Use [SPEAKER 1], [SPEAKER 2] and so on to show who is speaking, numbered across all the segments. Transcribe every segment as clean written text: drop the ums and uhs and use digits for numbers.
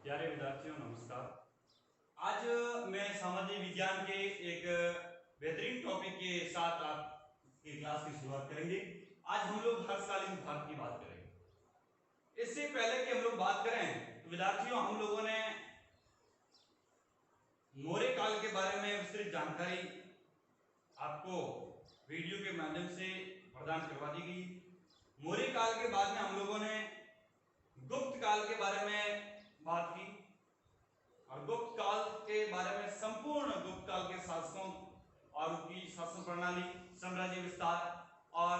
[SPEAKER 1] प्यारे विद्यार्थियों नमस्कार। आज मैं सामाजिक विज्ञान के एक बेहतरीन टॉपिक के साथ आपकी क्लास की शुरुआत करेंगे। आज हम लोग हर्षकालीन भारत की बात करेंगे। इससे पहले कि हम लोग बात करें तो विद्यार्थियों हम लोगों ने मौर्य काल के बारे में विस्तृत जानकारी आपको वीडियो के माध्यम से प्रदान करवा दी गई। मौर्य काल के बाद में हम लोगों ने गुप्त काल के बारे में बात की और गुप्त काल के बारे में संपूर्ण गुप्त काल के शासकों और उनकी शासन प्रणाली, साम्राज्य विस्तार और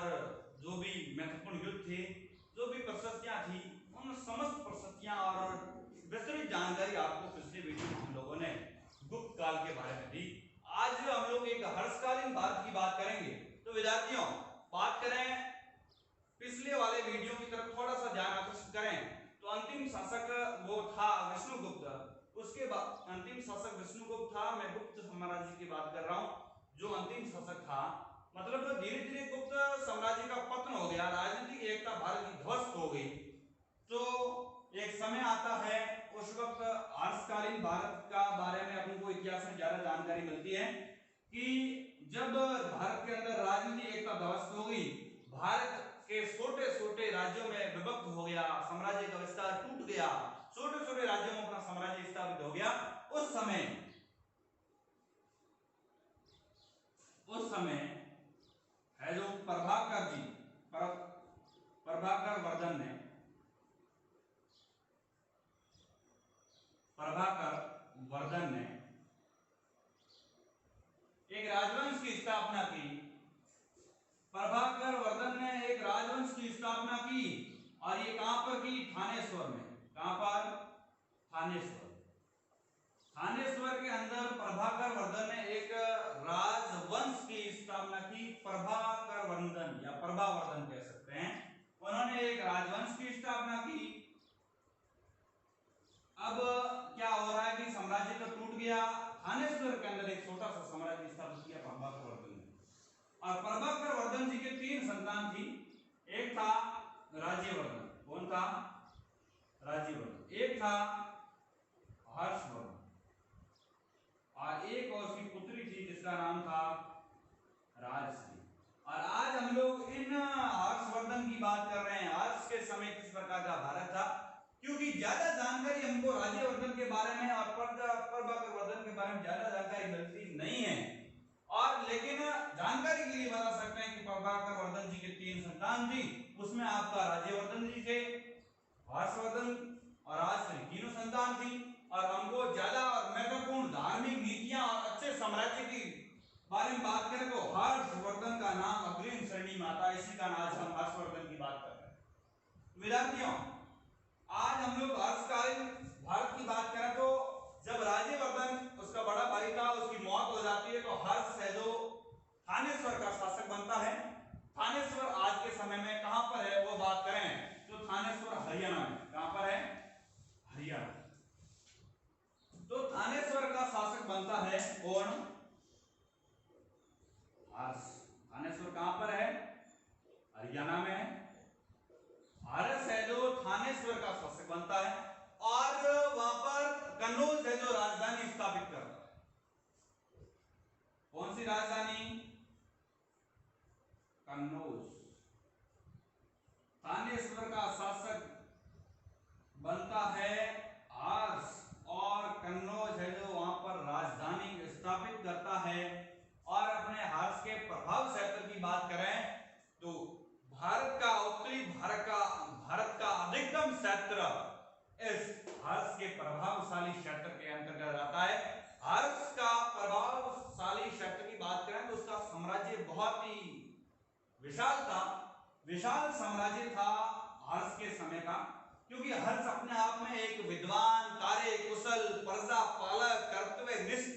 [SPEAKER 1] जो भी महत्वपूर्ण युद्ध थे, जो भी प्रशस्तियां थी, उन समस्त प्रशस्तियां और विस्तृत जानकारी आपको पिछले वीडियो में हम लोगों ने गुप्त काल के बारे में दी। आज हम लोग एक हर्षकालीन भारत की बात करेंगे। तो विद्यार्थियों बात करें पिछले वाले वीडियो की तरफ थोड़ा सा ध्यान आकर्षित करें तो अंतिम शासक वो था विष्णुगुप्त। उसके बाद अंतिम शासक विष्णुगुप्त था। मैं गुप्त साम्राज्य की बात कर रहा हूं। जो अंतिम शासक था मतलब धीरे धीरे गुप्त साम्राज्य का पतन हो गया, राजनीतिक एकता भारत की ध्वस्त हो गई। तो एक समय आता है उस वक्त हर्षकालीन भारत का बारे में अपन को इतिहास में ज्यादा जानकारी मिलती है कि जब भारत के अंदर राजनीतिक एकता ध्वस्त हो गई, भारत के छोटे छोटे राज्यों में विभक्त हो गया, साम्राज्य का विस्तार टूट गया, छोटे छोटे राज्यों में अपना साम्राज्य स्थापित हो गया। उस समय है जो प्रभाकर वर्धन ने एक राजवंश की स्थापना की। प्रभाकर वर्धन ने एक राजवंश की स्थापना की और ये कहां पर की? थानेश्वर में। कहां पर? थानेश्वर के अंदर प्रभाकर वर्धन ने एक राजवंश की स्थापना की। प्रभाकर वर्धन या प्रभावर्धन कह सकते हैं। उन्होंने एक राजवंश की स्थापना की। अब क्या हो रहा है कि साम्राज्य तो टूट गया, थानेश्वर के अंदर एक छोटा सा साम्राज्य स्थापित किया प्रभाकर वर्धन ने। और प्रभाकर वर्धन जी के 3 संतान थी। एक था राज्यवर्धन। कौन था? राज्यवर्धन। एक था हर्षवर्धन और एक और उसकी पुत्री थी जिसका नाम था राजश्री। और आज हम लोग इन हर्षवर्धन की बात कर रहे हैं। हर्ष के समय किस प्रकार का भारत था, क्योंकि ज्यादा जानकारी हमको राज्यवर्धन के बारे में और प्रभाकर वर्धन के बारे में ज्यादा जानकारी मिलती नहीं है। और लेकिन जानकारी के लिए बता सकते हैं कि प्रभाकर वर्धन जी के 3 संतान थी। उसमें आपका राज्यवर्धन जी थे, हर्षवर्धन और राजश्री तीनों संतान थी। और हमको ज्यादा और महत्वपूर्ण धार्मिक नीतियां और अच्छे साम्राज्य की बारे में बात करें तो हर्षवर्धन का नाम अग्रिम श्रेणी में आता है। इसी का आज हम हर्षवर्धन की बात कर रहे हैं। विद्यार्थियों आज हम लोग हर्षकालीन भारत की बात करें तो जब राज्यवर्धन उसका बड़ा भाई था, उसकी मौत हो जाती है तो हर्ष है जो थानेश्वर का शासक बनता है। थानेश्वर आज के समय में कहां पर है वो बात करें तो थानेश्वर हरियाणा में। कहां पर है? हरियाणा। तो थानेश्वर का शासक बनता है कौन? हर्ष। थानेश्वर कहां पर है? हरियाणा में है। हर्ष है जो थानेश्वर का शासक बनता है और वहां पर कन्नौज है जो राजधानी स्थापित करता है। कौन सी राजधानी? कन्नौज। थानेश्वर का शासक बनता है हर्ष और कन्नौज है जो वहां पर राजधानी स्थापित करता है। और अपने हर्ष के प्रभाव क्षेत्र की बात करें तो भारत का उत्तरी भारत का अधिकतम क्षेत्र इस हर्ष के प्रभावशाली क्षेत्र के अंतर्गत आता है। हर्ष का प्रभावशाली क्षेत्र की बात करें तो उसका साम्राज्य बहुत ही विशाल था। विशाल साम्राज्य था हर्ष के समय का, क्योंकि हर्ष अपने आप में एक विद्वान, कार्य कुशल, प्रजा पालक, कर्तव्यनिष्ठ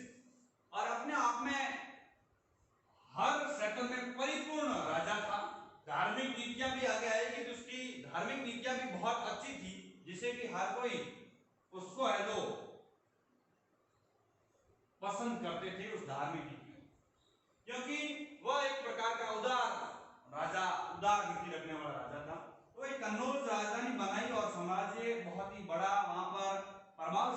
[SPEAKER 1] और अपने आप में हर क्षेत्र में परिपूर्ण राजा था। धार्मिक नीतियां भी आगे आएगी तो उसकी धार्मिक नीतियां भी बहुत अच्छी थी, जिसे कि हर कोई उसको है जो पसंद करते थे उस धार्मिक नीतियों, क्योंकि वह एक प्रकार का उदार नीति रखने वाला राजा था। तो एक कन्नौज राजधानी बनाई और साम्राज्य बहुत ही बड़ा वहां पर प्रभाव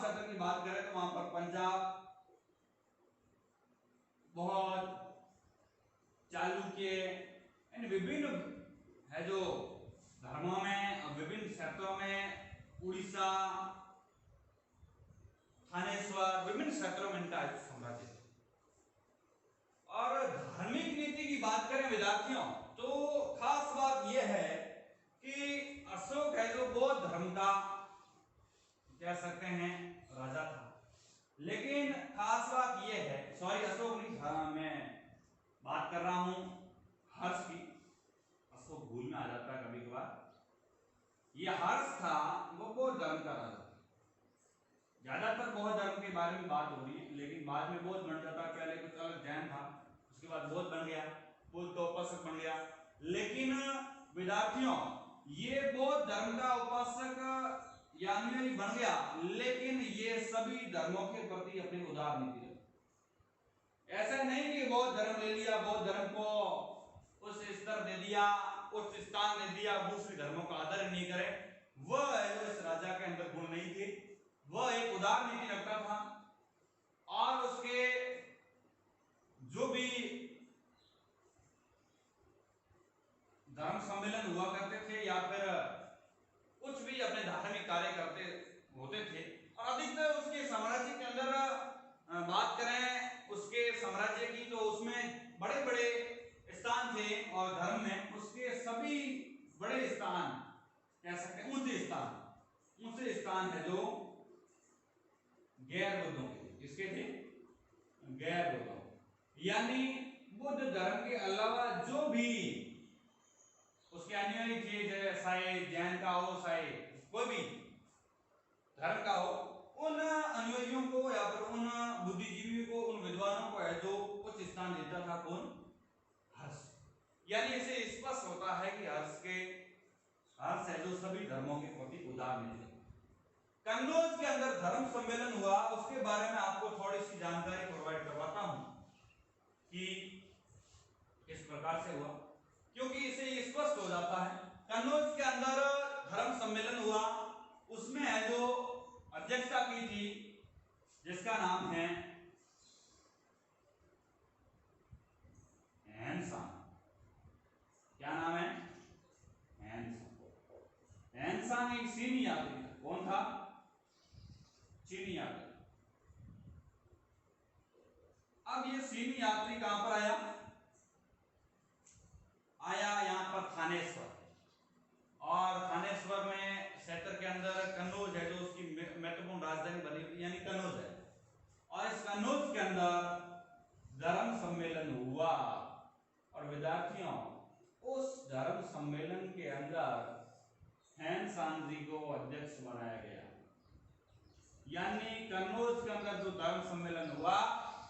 [SPEAKER 1] थानेश्वर, विभिन्न क्षेत्रों में इनका साम्राज्य था। और धार्मिक नीति की बात करें विद्यार्थियों, तो खास बात यह है कि अशोक है जो बौद्ध धर्म का कह सकते हैं राजा था। लेकिन खास बात यह है, सॉरी अशोक नहीं था, मैं बात कर रहा हूं हर्ष की, अशोक भूल में आ जाता है कभी कभार। ये हर्ष था वो बौद्ध धर्म का राजा था। ज्यादातर बौद्ध धर्म के बारे में बात हो रही है, लेकिन बाद में बौद्ध बन जाता, पहले कुछ अलग जैन था, उसके बाद बौद्ध बन गया, बुद्ध का उपासक बन गया। लेकिन विद्यार्थियों ये बौद्ध धर्म का उपासक यानी बन गया, लेकिन ये सभी धर्मों के प्रति अपनी उदार नीति रखता। ऐसा नहीं कि बौद्ध धर्म ले लिया, बौद्ध धर्म को उस स्तर दे दिया, उच्च स्थान दे दिया, दूसरे धर्मों का आदर नहीं करे, वह जो इस राजा के अंदर गुण नहीं थे। वह एक उदार नीति रखता था और उसके जो भी धर्म सम्मेलन हुआ करते थे या फिर कुछ भी अपने धार्मिक कार्य करते होते थे, और अधिकतर उसके साम्राज्य के अंदर बात करें उसके साम्राज्य की, तो उसमें बड़े बड़े स्थान थे और धर्म में उसके सभी बड़े स्थान कह सकते हैं ऊंचे स्थान है जो गैर बुद्धों के थे। किसके थे? गैर बुद्धों, यानी बुद्ध धर्म के अलावा जो भी उसके अनुयायी थे, चाहे जैन का हो, चाहे कोई भी धर्म का हो, उन अनुयायियों को या फिर उन बुद्धिजीवियों को, उन विद्वानों को है जो उच्च स्थान देता था कौन? हर्ष। यानी इसे स्पष्ट होता है कि हर्ष है जो सभी धर्मों के प्रति उदार नीति। कन्नौज के अंदर धर्म सम्मेलन हुआ, उसके बारे में आपको थोड़ी सी जानकारी प्रोवाइड करवाता हूं कि किस प्रकार से हुआ, क्योंकि इसे ये स्पष्ट हो जाता है। कन्नौज के अंदर धर्म सम्मेलन हुआ, उसमें है जो अध्यक्षता की थी जिसका नाम है हैनसांग। क्या नाम है? हैनसांग एक चीनी यात्री था। कौन था? चीनी यात्री। अब ये चीनी यात्री कहां पर आया यहां पर थानेश्वर, और थानेश्वर में क्षेत्र के अंदर कन्नौज है जो उसकी महत्वपूर्ण राजधानी बनी हुई यानी कन्नौज है, और इस कन्नौज के अंदर धर्म सम्मेलन हुआ। और विद्यार्थियों उस धर्म सम्मेलन के अंदर हैनसांग जी को अध्यक्ष बनाया गया। यानी कन्नौज के अंदर जो धर्म सम्मेलन हुआ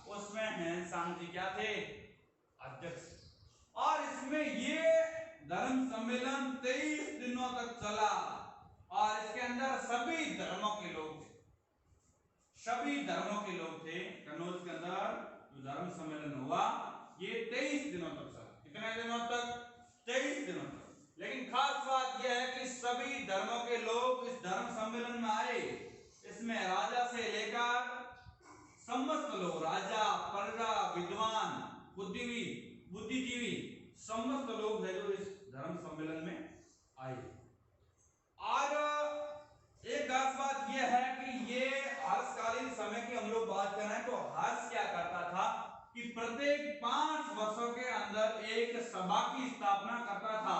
[SPEAKER 1] उसमें हैनसांग जी क्या थे? अध्यक्ष। और इसमें ये धर्म सम्मेलन 23 दिनों तक चला और इसके अंदर सभी धर्मों के लोग थे, सभी धर्मों के लोग थे। कन्नौज के अंदर जो धर्म सम्मेलन हुआ ये 23 दिनों तक चला। कितने दिनों तक? 23 दिनों तक। लेकिन खास बात यह है कि सभी धर्मों के लोग इस धर्म सम्मेलन में आए। इसमें राजा से लेकर समस्त लोग, राजा, प्रजा, विद्वान, बुद्धिजीवी समस्त लोग है जो इस धर्म सम्मेलन में आए। और एक खास बात यह है कि ये हर्षकालीन समय की हम लोग बात कर रहे हैं, तो हर्ष क्या करता था कि प्रत्येक 5 वर्षों के अंदर एक सभा की स्थापना करता था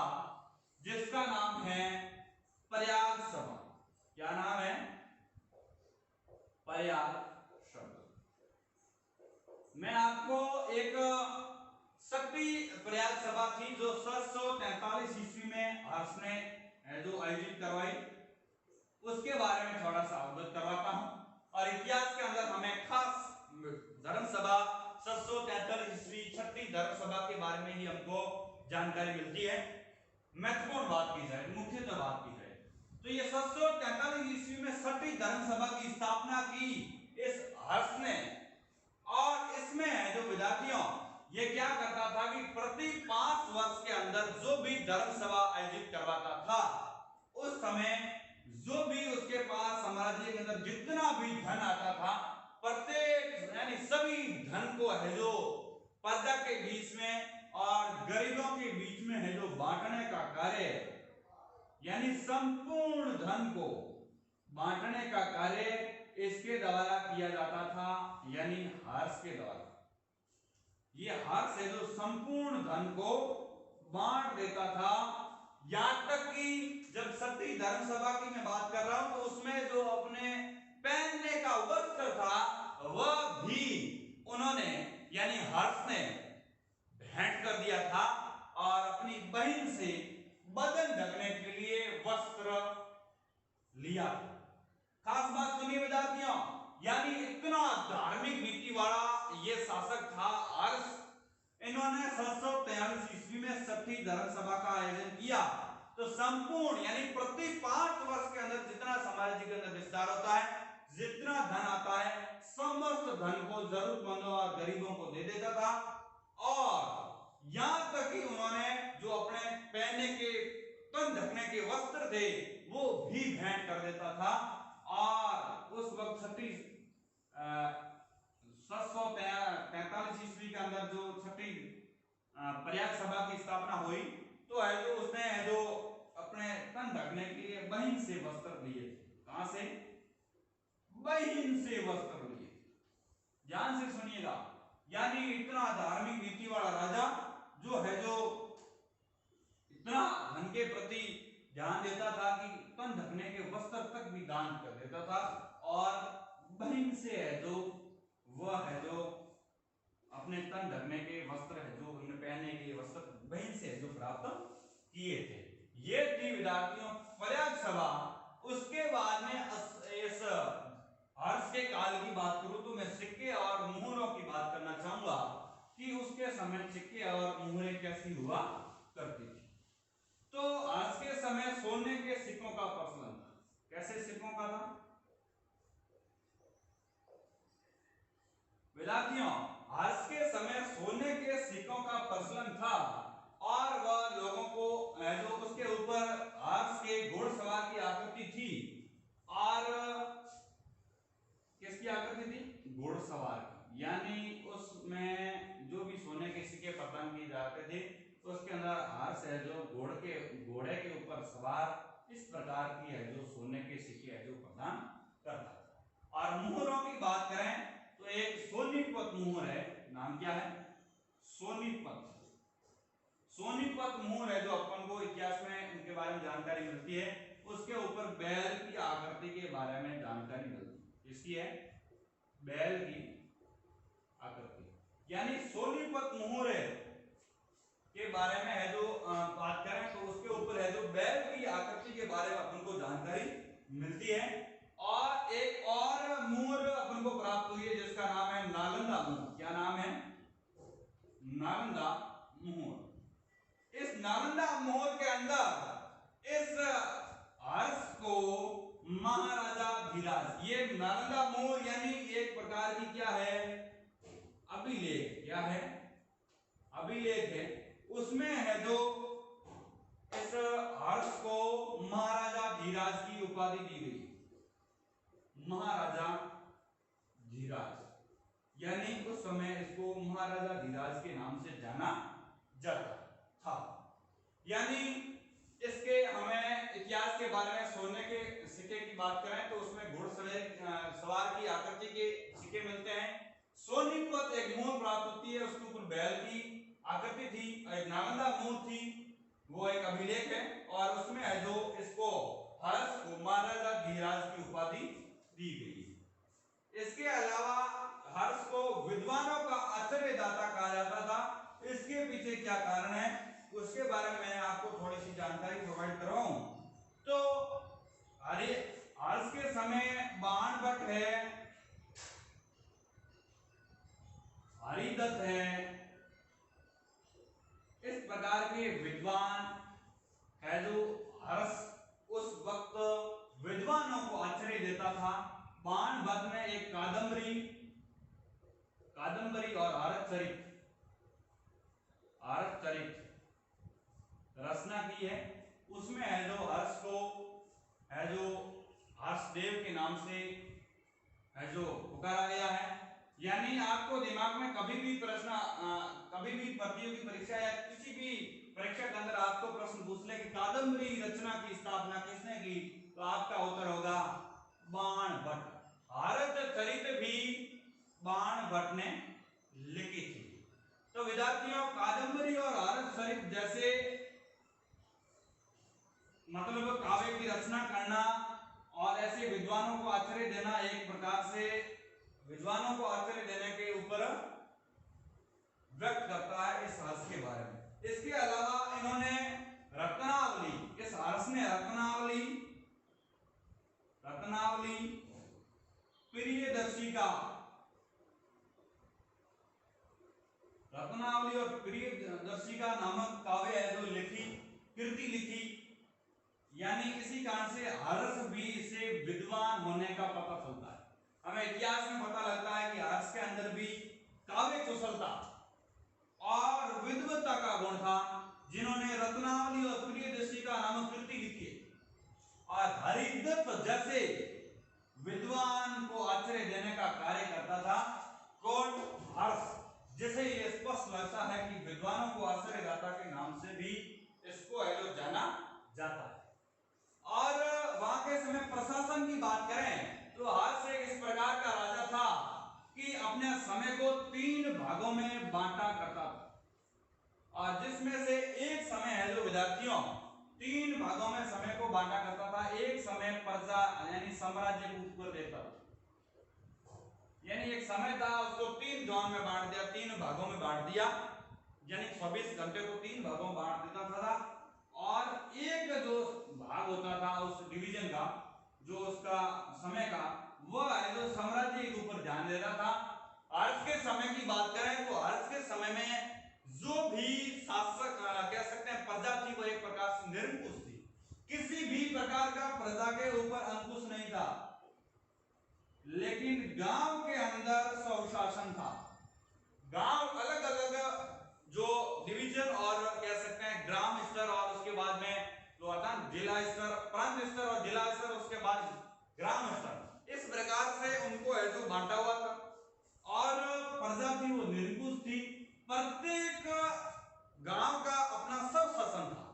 [SPEAKER 1] जिसका नाम है प्रयाग सभा। क्या नाम है? प्रयाग सभा। मैं आपको एक शक्ति प्रयाग सभा थी जो 743 ईस्वी में हर्ष ने जो आयोजित करवाई, उसके बारे में थोड़ा सा अवगत करवाता हूं। और इतिहास के अंदर हमें खास धर्म सभा 743 ईस्वी छठी धर्म सभा के बारे में ही हमको जानकारी मिलती है। महत्वपूर्ण बात की जाए, मुख्यतः बात की जाए तो ये 743 ईस्वी में छठी धर्म सभा की स्थापना की इस हर्ष ने। और इसमें जो विद्यार्थियों ये क्या करता था कि प्रति 5 वर्ष के अंदर जो भी धर्म सभा आयोजित करवाता था, उस समय जो भी उसके पास साम्राज्य के अंदर जितना भी धन आता था, प्रत्येक यानी सभी धन को है जो प्रजा के बीच में और गरीबों के बीच में है जो बांटने का कार्य, यानी संपूर्ण धन को बांटने का कार्य इसके द्वारा किया जाता था, यानी हर्ष के द्वारा। ये हर्ष है जो संपूर्ण धन को बांट देता था। यहां तक कि जब क्षत्रिय धर्म सभा की मैं बात कर रहा हूं तो उसमें जो अपने पहनने का वस्त्र था वह भी उन्होंने यानी हर्ष ने भेंट कर दिया था और अपनी बहन से बदन ढकने के लिए वस्त्र लिया। खास बात सुनिए विद्यार्थियों, यानी इतना धार्मिक नीति वाला ये शासक था हर्ष। इन्होंने 743 ईस्वी में क्षत्रिय धर्म सभा का आयोजन किया। तो संपूर्ण यानी प्रति 5 वर्ष के अंदर जितना साम्राज्य के अंदर विस्तार होता है, जितना धन आता है, समस्त धन को जरूरतमंदों और गरीबों को दे देता था। और यहां तक कि उन्होंने जो अपने पहनने के तन ढकने के वस्त्र थे वो भी भेंट कर देता था। और उस वक्त 743 ईस्वी के अंदर जो छठी प्रयाग सभा की स्थापना हुई तो है जो उसने है जो अपने तन ढकने के लिए बहन से वस्त्र लिए थे। कहां से? बहन से वस्त्र लिए। ध्यान से सुनिएगा, यानी इतना धार्मिक नीति वाला राजा जो है जो इतना धन के प्रति ध्यान देता था कि तन ढकने के वस्त्र तक भी दान कर देता था। और बहन से है जो वह है जो अपने तन ढकने के वस्त्र है जो उन्हें पहनने के वस्त्र बहन से जो प्राप्त किए थे। ये थी विद्यार्थियों प्रयाग सभा। उसके बाद में इस हर्ष के काल की बात करूं तो मैं सिक्के और मुहरों की बात करना चाहूंगा कि उसके समय सिक्के और मुहरें कैसी हुआ करती थी। तो आज के समय सोने के सिक्कों का प्रचलन था। कैसे सिक्कों का था विद्यार्थियों? आज के समय सोने के सिक्कों का प्रचलन था और वह लोगों को जो उसके ऊपर हर्ष के घोड़सवार की आकृति थी। और किसकी आकृति थी? घोड़सवार की। यानी उसमें जो भी सोने के सिक्के प्रदान किए जाते थे उसके अंदर हर्ष है जो घोड़े के ऊपर सवार इस प्रकार की है जो सोने के सिक्के है जो प्रदान करता था। और मुहरों की बात करें तो एक सोनीपत मुहर है। नाम क्या है? सोनीपत। सोनीपत मुहर है जो अपन को इतिहास में उनके बारे में जानकारी मिलती है। उसके ऊपर बैल की आकृति के बारे में जानकारी मिलती है। इसकी है बैल की आकृति, यानी सोनीपत मुहर के बारे में है जो बात करें तो उसके ऊपर है जो बैल की आकृति के बारे में अपन को जानकारी मिलती है। और एक और मुहर अपन को प्राप्त हुई है जिसका नाम है नालंदा मुहर। क्या नाम है? नालंदा मुहर। इस नालंदा मुहर के अंदर इस हर्ष को महाराजा धीराज, ये नालंदा मुहर यानी एक प्रकार की क्या है? अभिलेख। क्या है? अभिलेख है। उसमें है जो इस हर्ष को महाराजा धीराज की उपाधि दी गई। महाराजा धीराज, यानी उस समय इसको महाराजा धीराज के नाम से जाना जाता था। यानी इसके हमें इतिहास के बारे में सोने के सिक्के की बात करें तो उसमें घोड़सवार की आकृति के सिक्के मिलते हैं। सोनीपत एक मुहर प्राप्त होती है, उसके ऊपर बैल की आकृति थी। एक नालंदा मुहर थी, वो एक अभिलेख है और उसमें है जो इसको हर्ष को महाराजा धीराज की उपाधि दी गई है। इसके अलावा हर्ष को विद्वानों का आश्चर्यदाता कहा जाता था। इसके पीछे क्या कारण है उसके बारे में मैं आपको थोड़ी सी जानकारी प्रोवाइड करवाऊं। तो हर्ष के समय बाणभट्ट है, हरिदत्त है, इस प्रकार के विद्वान है जो हर्ष उस वक्त विद्वानों को आश्चर्य देता था। बाणभट्ट ने एक कादंबरी और आरतचरित रचना की है। उसमें है जो हर्ष को है जो हर्षदेव के नाम से है जो पुकारा गया है। यानी आपको दिमाग में कभी भी प्रतियोगी परीक्षा या किसी भी परीक्षा के अंदर आपको प्रश्न पूछ ले कि कादंबरी रचना की स्थापना किसने की, तो आपका उत्तर होगा बाणभट्ट। भट्ट ने लिखी थी। तो विद्यार्थियों, कादम्बरी और हर्षचरित जैसे मतलब काव्य की रचना करना और ऐसे विद्वानों को आश्चर्य देना एक प्रकार से विद्वानों को आश्चर्य देने के ऊपर व्यक्त करता है इस हर्ष के बारे में। इसके अलावा इन्होंने रत्नावली, इस हर्ष ने रत्नावली प्रियदर्शिका, रत्नावली और प्रियदर्शिका नामक काव्य है जो लिखी, कृति लिखी। यानी इसी कारण से हर्ष भी इसे विद्वान होने का पता चलता है। हमें इतिहास में पता लगता है कि हर्ष के अंदर भी काव्य कुशलता और विद्वत्ता का गुण था, जिन्होंने रत्नावली और प्रियदर्शिका नामक कृति लिखी और हरिदत्त जैसे विद्वान को आश्चर्य देने का कार्य करता था। कौन? हर्ष, जिसे ये स्पष्ट लगता है कि विद्वानों को आश्चर्यदाता के नाम से भी इसको है जो जाना जाता है। और वहां के समय प्रशासन की बात करें तो हर्ष एक इस प्रकार का राजा था कि अपने समय को 3 भागों में बांटा करता था, और जिसमें से एक समय है जो विद्यार्थियों 3 भागों में समय को बांटा करता था। एक समय प्रजा यानी साम्राज्य को ऊपर देता था, यानी एक समय था उसको 3 जोन में बांट दिया, 3 भागों में बांट दिया, यानी 24 घंटे को 3 भागों में बांट देता था। और एक जो भाग होता था उस डिवीजन का, जो उसका समय का, वह है जो साम्राज्य के ऊपर ध्यान दे रहा था। हर्ष के समय की बात करें तो हर्ष के समय में जो भी शासक कह सकते हैं प्रजा थी, वो एक प्रकार से निरंकुश थी, किसी भी प्रकार का प्रजा के ऊपर अंकुश नहीं था। लेकिन गांव के अंदर स्वशासन था। गांव अलग अलग जो डिवीजन और कह सकते हैं ग्राम स्तर, और उसके बाद में जो आता है जिला स्तर, प्रांत स्तर और जिला स्तर, उसके बाद ग्राम स्तर, इस प्रकार से उनको है जो बांटा हुआ था। और प्रजा थी वो निरंकुश थी, प्रत्येक गांव का अपना सब शासन था,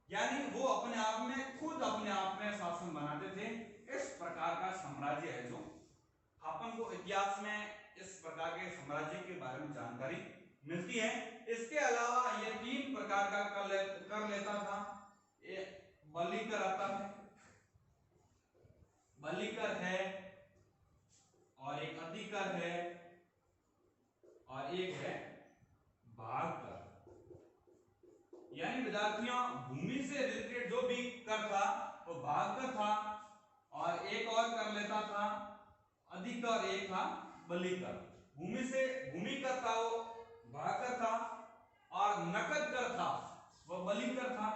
[SPEAKER 1] यानी वो अपने आप में खुद अपने आप में शासन बनाते थे। इस प्रकार का साम्राज्य है जो अपन को इतिहास में इस प्रकार के साम्राज्य के बारे में जानकारी मिलती है। इसके अलावा ये 3 प्रकार का कर लेता था। बलिकर आता है, बलिकर है, और एक अधिकर है, और एक है भागकर। यानी विद्यार्थियों, भूमि से रिलेटेड जो भी कर था वो भागकर था, और एक और कर लेता था अधिकर, एक था बलिकर। भूमि से भूमि कर था वो भागकर था, और नकद कर था वो बलिकर था।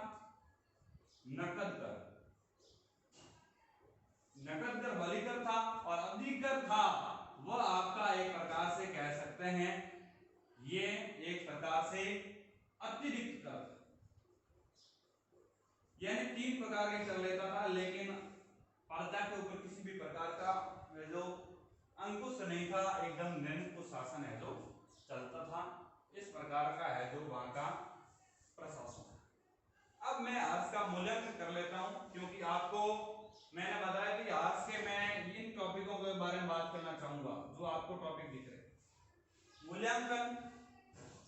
[SPEAKER 1] नकद कर बलिकर था, और अधिकर था वह आपका एक प्रकार से कह सकते हैं ये एक प्रकार से अतिरिक्त कर, यानी 3 प्रकार के कर लेता था। लेकिन प्रजा के ऊपर किसी भी प्रकार का जो अंकुश नहीं था, एकदम निरंकुश शासन है जो चलता था। इस प्रकार का है जो वहां का प्रशासन है। अब मैं हर्ष का मूल्यांकन कर लेता हूं, क्योंकि आपको मैंने बताया कि हर्ष के मैं इन टॉपिकों के बारे में बात करना चाहूंगा जो आपको टॉपिक दिख रहे।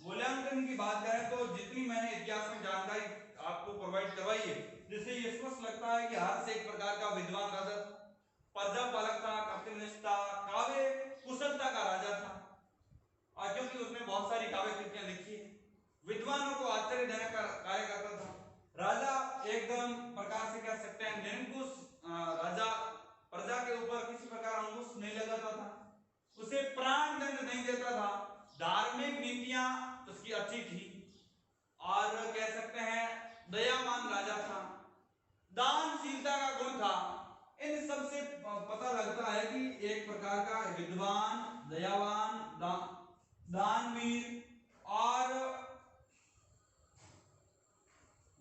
[SPEAKER 1] मूल्यांकन की बात करें तो जितनी मैंने इतिहास में जानकारी आपको प्रोवाइड करवाई है, जिससे ये स्पष्ट लगता है कि हर्ष एक प्रकार का विद्वान राजा था, प्रजा पालक था, कर्तव्यनिष्ठा, काव्य कुशलता का राजा था, और क्योंकि उसने बहुत सारी काव्य कृतियां लिखी है, विद्वानों को आश्चर्य देने का कार्य करता था। राजा एकदम प्रकार से कह सकते हैं निरंकुश राजा, प्रजा के ऊपर किसी प्रकार अंकुश नहीं लगाता था, उसे प्राण दंड नहीं देता था, धार्मिक नीतियां उसकी अच्छी थी, और कह सकते हैं दयावान राजा था, दानशीलता का गुण था। इन सब से पता लगता है कि एक प्रकार का विद्वान, दयावान, दानवीर। और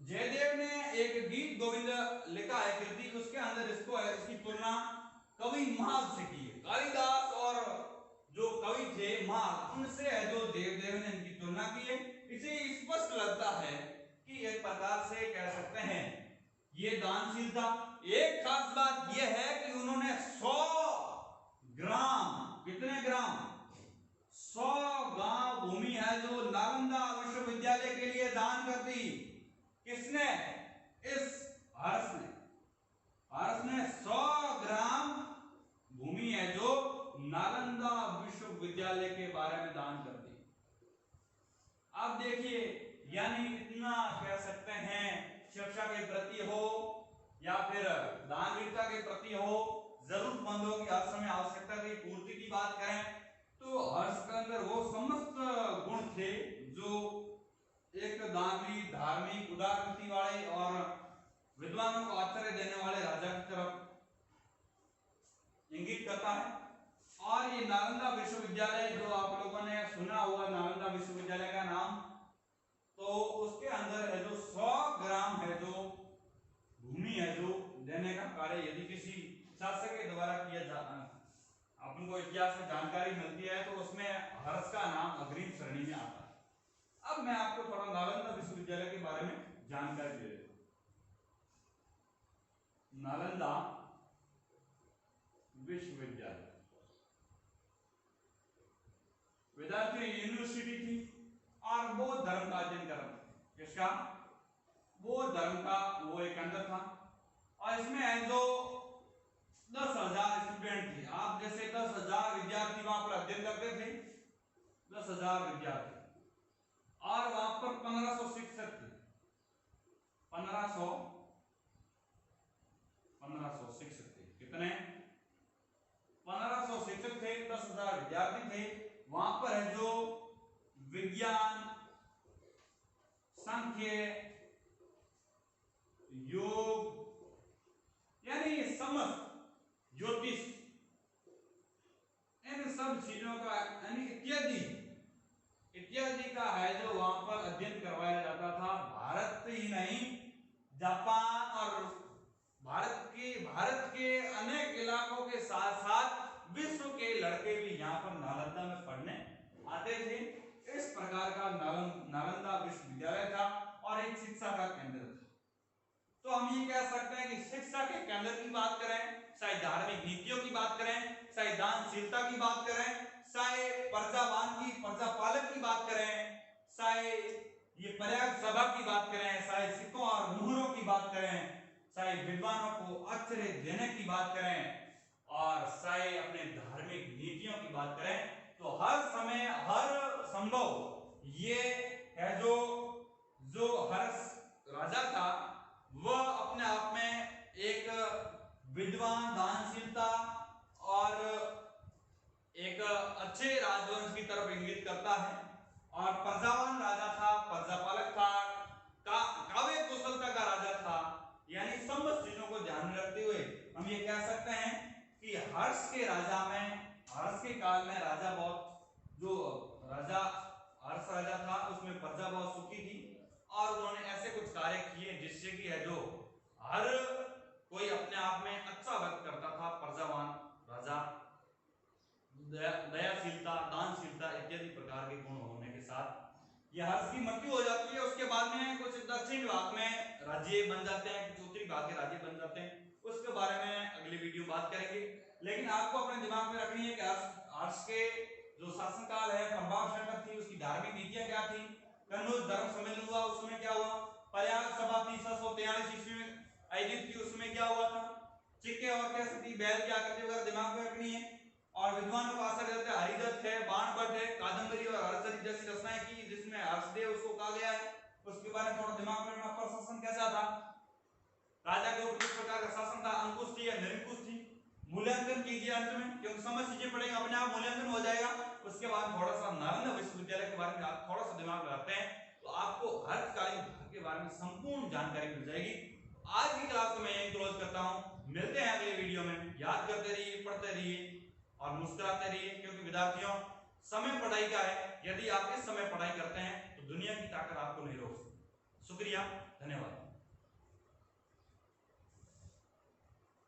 [SPEAKER 1] जयदेव ने एक गीत गोविंद लिखा है कृति, उसके अंदर इसको है इसकी तुलना कवि महाल से की है। कालिदास और जो कवि थे महाल, उनसे है जो देवदेव ने इनकी तुलना की है। इसे स्पष्ट लगता है कि एक प्रकार से कह सकते हैं ये दानशील था। एक खास बात यह है कि उन्होंने 100 ग्राम, कितने ग्राम? विश्वविद्यालय के बारे में दान कर दी। अब देखिए, यानी इतना कह सकते हैं शिक्षा के प्रति हो या फिर दानवीरता के प्रति हो, जरूरतमंदों की हर समय आवश्यकता की पूर्ति की बात करें तो हर्ष के अंदर वो समस्त गुण थे जो एक दानवीर, धार्मिक, उदारमती वाले और विद्वानों को आश्चर्य देने वाले राजा की तरफ इंगित करता है। और ये नालंदा विश्वविद्यालय जो आप लोगों ने सुना हुआ, नालंदा विश्वविद्यालय का नाम, तो उसके अंदर है जो 100 ग्राम है जो भूमि है जो देने का कार्य यदि किसी शासक के द्वारा किया जाता है, अपन को इतिहास में जानकारी मिलती है तो उसमें हर्ष का नाम अग्रिम श्रेणी में आता है। अब मैं आपको थोड़ा नालंदा विश्वविद्यालय के बारे में जानकारी दे देता हूं। नालंदा विश्वविद्यालय वेदांती यूनिवर्सिटी थी और बौद्ध धर्म का अध्ययन कर रहा था। किसका? बौद्ध धर्म का वो एक केंद्र था और इसमें है जो 10,000 स्टूडेंट थे। आप जैसे 10,000 विद्यार्थी वहां पर अध्ययन करते थे, 10,000 विद्यार्थी, और वहां पर 1500 शिक्षक थे। 1500 शिक्षक थे। कितने? 1500 शिक्षक थे, 10,000 विद्यार्थी थे। वहां पर है जो विज्ञान, सांख्य, योग, यानी समस्त ज्योतिष, इन सब चीजों का यानी इत्यादि का है जो वहां पर अध्ययन करवाया जाता था। भारत ही नहीं, जापान और भारत के अनेक इलाकों के साथ साथ विश्व के लड़के भी यहाँ पर नालंदा में पढ़ने आते थे। इस प्रकार का नालंदा विश्वविद्यालय था और एक शिक्षा का केंद्र था। तो हम ये कह सकते हैं कि शिक्षा के केंद्र की बात करें, चाहे धार्मिक नीतियों की बात करें, चाहे दानशीलता की बात करें, चाहे प्रजा पालक की बात करें, चाहे ये पर्याग सभा की बात करें, चाहे सिक्कों और मुहरों की बात करें, चाहे विद्वानों को आश्चर्य देने की बात करें, और चाहे अपने धार्मिक नीतियों की बात करें, तो हर समय हर संभव ये है जो हर्ष राजा था वह अपने आप में एक विद्वान, दानशीलता और एक अच्छे राजवंश की तरफ इंगित करता है और प्रजावान राजा था, प्रजापालक था, काव्य कुशलता का राजा था। यानी समस्त चीजों को ध्यान में रखते हुए हम ये कह सकते हैं कि हर्ष के काल में राजा हर्ष राजा था, उसमें प्रजा बहुत सुखी थी और उन्होंने ऐसे कुछ कार्य किए जिससे कि है जो हर कोई अपने आप में अच्छा व्यक्त करता था। प्रजावान राजा, दयाशीलता, दानशीलता इत्यादि प्रकार के गुण होने के साथ यह हर्ष की मृत्यु हो जाती है। उसके बाद में कुछ दक्षिण भाग में राज्य बन जाते हैं, कुछ उत्तरी भाग के राज्य बन जाते हैं, उसके बारे में अगली वीडियो बात करेंगे। लेकिन आपको अपने दिमाग में रखनी है कि हर्ष के जो शासनकाल है, प्रभाव संकट थी, उसकी धार्मिक नीतियां क्या थी, कन्नौज धर्म सम्मेलन हुआ उसमें क्या हुआ, पर्याग सभा 343 ईस्वी में आयोजित की उसमें क्या हुआ था, चिक्के और कैसे थी, बैल की आकृति वगैरह दिमाग में रखनी है। और विद्वानों का आश्चर्य देते हरिदत्त है, बाणभट्ट है, कादंबरी और हर्षचरित जैसी रचनाएं की जिसमें हर्षदेव उसको कहा गया है, उसके बारे में थोड़ा दिमाग में रखना। प्रशासन कैसा था, राजा के ऊपर किस प्रकार का शासन था, अंकुश थी या निरंकुश थी, मूल्यांकन कीजिए अंत में, क्योंकि समझ चीजें पड़ेंगे, अपने आप मूल्यांकन हो जाएगा। उसके बाद थोड़ा सा नालंदा विश्वविद्यालय के बारे में आप थोड़ा सा दिमाग लगाते हैं तो आपको हर्षकालीन भाग के बारे में संपूर्ण जानकारी मिल जाएगी। आज की क्लास को मैं यही क्लोज करता हूं, मिलते हैं अगले वीडियो में। याद करते रहिए, पढ़ते रहिए और मुस्कुराते रहिए, क्योंकि विद्यार्थियों समय पढ़ाई का है। यदि आप इस समय पढ़ाई करते हैं तो दुनिया की ताकत आपको नहीं रोक सकती। शुक्रिया, धन्यवाद।